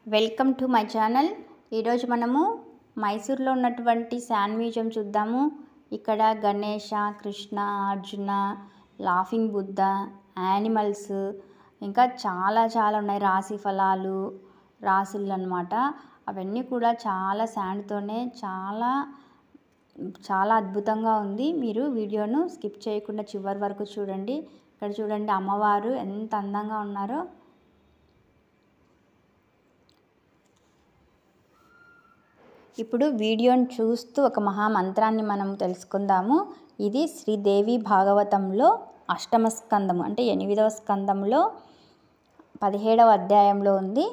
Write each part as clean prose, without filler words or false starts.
Welcome to my channel. ఈరోజు మనము మైసూర్లో ఉన్నటువంటి శాండ్ మ్యూజియం చూద్దాము. ఇక్కడ గణేష, కృష్ణ, అర్జున, లాఫింగ్ బుద్ధ, యానిమల్స్ ఇంకా చాలా ఉన్నాయి. రాశి ఫలాలు, రాసులు అన్నమాట. అవన్నీ కూడా చాలా శాండ్తోనే చాలా అద్భుతంగా ఉంది. మీరు వీడియోను స్కిప్ చేయకుండా చివరి వరకు చూడండి. ఇక్కడ చూడండి అమ్మవారు ఎంత అందంగా ఉన్నారో. ఇప్పుడు వీడియోని చూస్తూ ఒక మహామంత్రాన్ని మనం తెలుసుకుందాము. ఇది శ్రీదేవి భాగవతంలో 8వ స్కందము అంటే 8వ స్కందంలో 17వ అధ్యాయంలో ఉంది.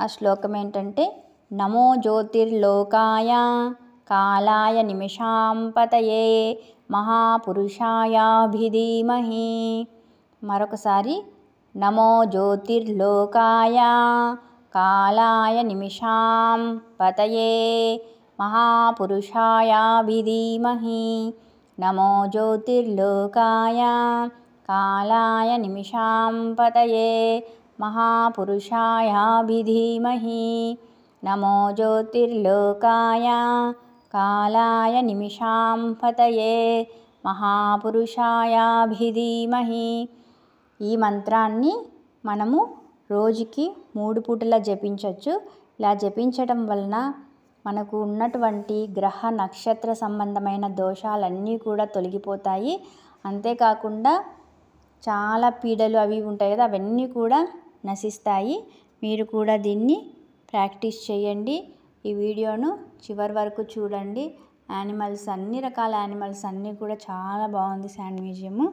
ఆ శ్లోకం ఏంటంటే నమో జ్యోతిర్లోకాయ కాలాయ నిమిషాంపతయే మహాపురుషాయాభిధీమహి. మరొకసారి నమో జ్యోతిర్లోకాయ కాలాయ నిమిషాం పతయే మహాపురుషాయాభిధీమహి. నమో జ్యోతిర్లోకాయ కాలాయ నిమిషాం పతయే మహాపురుషాయాభిధీమహి. నమో జ్యోతిర్లోకాయ కాలాయ నిమిషాం పతయే మహాపురుషాయాభిధీమహి. ఈ మంత్రాన్ని మనము రోజుకి 3 పూటలా జపించవచ్చు. ఇలా జపించడం వలన మనకు ఉన్నటువంటి గ్రహ నక్షత్ర సంబంధమైన దోషాలన్నీ కూడా తొలగిపోతాయి. అంతేకాకుండా చాలా పీడలు అవి ఉంటాయి కదా, అవన్నీ కూడా నశిస్తాయి. మీరు కూడా దీన్ని ప్రాక్టీస్ చేయండి. ఈ వీడియోను చివరి వరకు చూడండి. యానిమల్స్, అన్ని రకాల యానిమల్స్ అన్నీ కూడా చాలా బాగుంది శాండ్ మ్యూజియము.